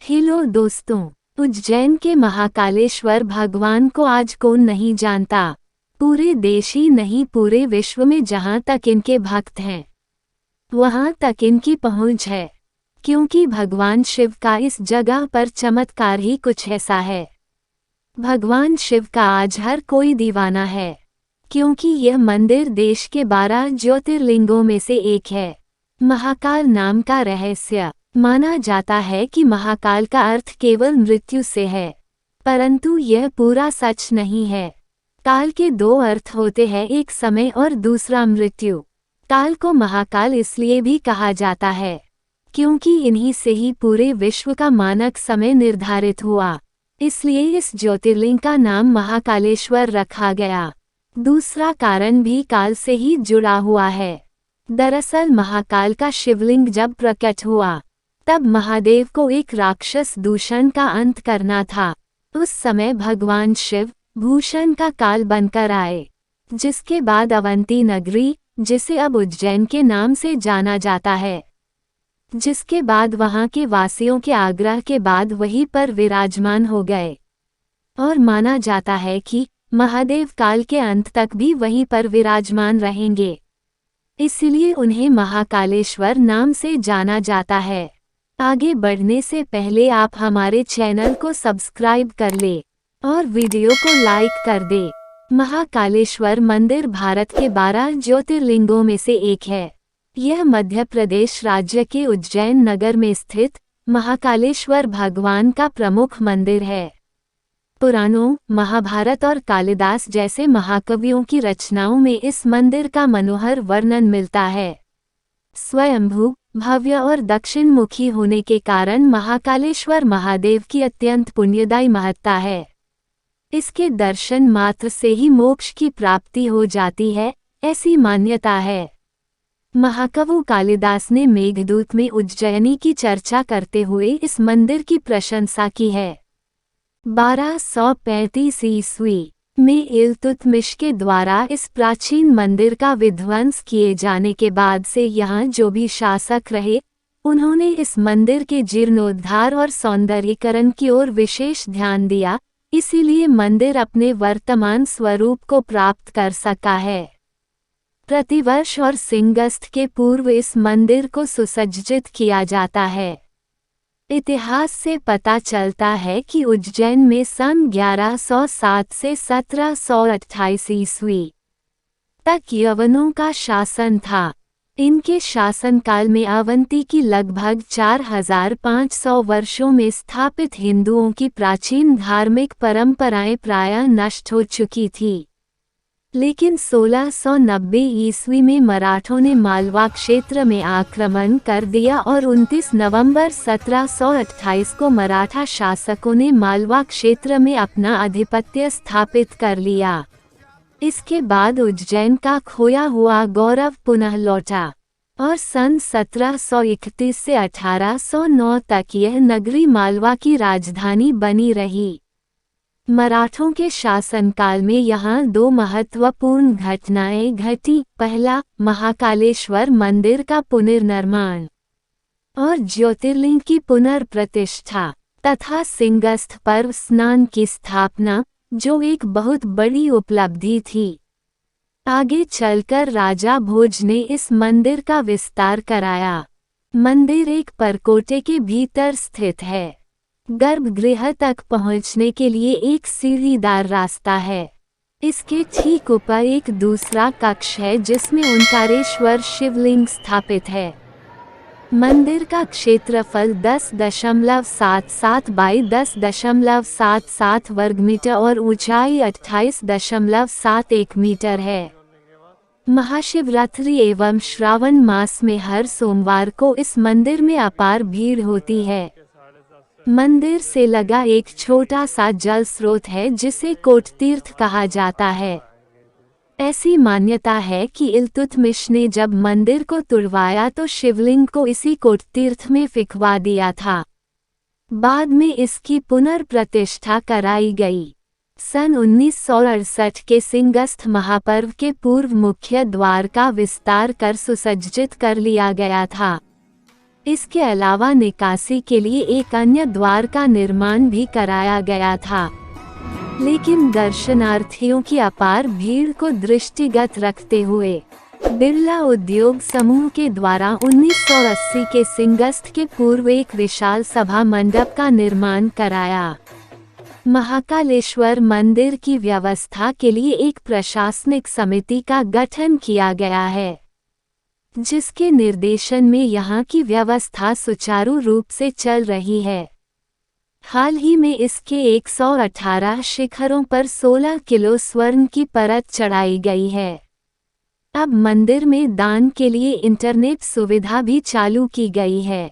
Hello दोस्तों। उज्जैन के महाकालेश्वर भगवान को आज कौन नहीं जानता। पूरे देश ही नहीं, पूरे विश्व में जहाँ तक इनके भक्त हैं वहाँ तक इनकी पहुँच है, क्योंकि भगवान शिव का इस जगह पर चमत्कार ही कुछ ऐसा है। भगवान शिव का आज हर कोई दीवाना है, क्योंकि यह मंदिर देश के 12 ज्योतिर्लिंगों में से एक है। महाकाल नाम का रहस्य। माना जाता है कि महाकाल का अर्थ केवल मृत्यु से है, परंतु यह पूरा सच नहीं है। काल के दो अर्थ होते हैं, एक समय और दूसरा मृत्यु। काल को महाकाल इसलिए भी कहा जाता है क्योंकि इन्हीं से ही पूरे विश्व का मानक समय निर्धारित हुआ, इसलिए इस ज्योतिर्लिंग का नाम महाकालेश्वर रखा गया। दूसरा कारण भी काल से ही जुड़ा हुआ है। दरअसल महाकाल का शिवलिंग जब प्रकट हुआ तब महादेव को एक राक्षस दूषण का अंत करना था। उस समय भगवान शिव भूषण का काल बनकर आए, जिसके बाद अवंती नगरी, जिसे अब उज्जैन के नाम से जाना जाता है, जिसके बाद वहां के वासियों के आग्रह के बाद वहीं पर विराजमान हो गए। और माना जाता है कि महादेव काल के अंत तक भी वहीं पर विराजमान रहेंगे, इसलिए उन्हें महाकालेश्वर नाम से जाना जाता है। आगे बढ़ने से पहले आप हमारे चैनल को सब्सक्राइब कर ले और वीडियो को लाइक कर दे। महाकालेश्वर मंदिर भारत के 12 ज्योतिर्लिंगों में से एक है। यह मध्य प्रदेश राज्य के उज्जैन नगर में स्थित महाकालेश्वर भगवान का प्रमुख मंदिर है। पुराणों, महाभारत और कालिदास जैसे महाकवियों की रचनाओं में इस मंदिर का मनोहर वर्णन मिलता है। स्वयंभू, भव्य और दक्षिणमुखी होने के कारण महाकालेश्वर महादेव की अत्यंत पुण्यदायी महत्ता है। इसके दर्शन मात्र से ही मोक्ष की प्राप्ति हो जाती है, ऐसी मान्यता है। महाकवि कालिदास ने मेघदूत में उज्जैनी की चर्चा करते हुए इस मंदिर की प्रशंसा की है। 1235 ईस्वी में इल्तुतमिश के द्वारा इस प्राचीन मंदिर का विध्वंस किए जाने के बाद से यहाँ जो भी शासक रहे, उन्होंने इस मंदिर के जीर्णोद्धार और सौंदर्यीकरण की ओर विशेष ध्यान दिया, इसीलिए मंदिर अपने वर्तमान स्वरूप को प्राप्त कर सका है। प्रतिवर्ष और सिंहस्थ के पूर्व इस मंदिर को सुसज्जित किया जाता है। इतिहास से पता चलता है कि उज्जैन में सन 1107 से 1728 ईस्वी तक यवनों का शासन था। इनके शासनकाल में अवंती की लगभग 4500 वर्षों में स्थापित हिंदुओं की प्राचीन धार्मिक परंपराएं प्रायः नष्ट हो चुकी थी। लेकिन 1690 ईस्वी में मराठों ने मालवा क्षेत्र में आक्रमण कर दिया और 29 नवंबर 1728 को मराठा शासकों ने मालवा क्षेत्र में अपना आधिपत्य स्थापित कर लिया। इसके बाद उज्जैन का खोया हुआ गौरव पुनः लौटा और सन 1731 से 1809 तक यह नगरी मालवा की राजधानी बनी रही। मराठों के शासनकाल में यहाँ दो महत्वपूर्ण घटनाएं घटी। पहला, महाकालेश्वर मंदिर का पुनर्निर्माण और ज्योतिर्लिंग की पुनर्प्रतिष्ठा तथा सिंहस्थ पर्व स्नान की स्थापना, जो एक बहुत बड़ी उपलब्धि थी। आगे चलकर राजा भोज ने इस मंदिर का विस्तार कराया। मंदिर एक परकोटे के भीतर स्थित है। गर्भगृह तक पहुंचने के लिए एक सीढ़ीदार रास्ता है। इसके ठीक ऊपर एक दूसरा कक्ष है जिसमें ओंकारेश्वर शिवलिंग स्थापित है। मंदिर का क्षेत्रफल 10.77 बाई 10.77 वर्ग मीटर और ऊंचाई 28.71 मीटर है। महाशिवरात्रि एवं श्रावण मास में हर सोमवार को इस मंदिर में अपार भीड़ होती है। मंदिर से लगा एक छोटा सा जल स्रोत है जिसे कोट तीर्थ कहा जाता है। ऐसी मान्यता है कि इल्तुतमिश ने जब मंदिर को तुड़वाया तो शिवलिंग को इसी कोट तीर्थ में फिकवा दिया था। बाद में इसकी पुनर्प्रतिष्ठा कराई गई। सन 1968 के सिंहस्थ महापर्व के पूर्व मुख्य द्वार का विस्तार कर सुसज्जित कर लिया गया था। इसके अलावा निकासी के लिए एक अन्य द्वार का निर्माण भी कराया गया था, लेकिन दर्शनार्थियों की अपार भीड़ को दृष्टिगत रखते हुए बिरला उद्योग समूह के द्वारा 1980 के सिंगस्त के पूर्व एक विशाल सभा मंडप का निर्माण कराया। महाकालेश्वर मंदिर की व्यवस्था के लिए एक प्रशासनिक समिति का गठन किया गया है, जिसके निर्देशन में यहाँ की व्यवस्था सुचारू रूप से चल रही है। हाल ही में इसके 118 शिखरों पर 16 किलो स्वर्ण की परत चढ़ाई गई है। अब मंदिर में दान के लिए इंटरनेट सुविधा भी चालू की गई है।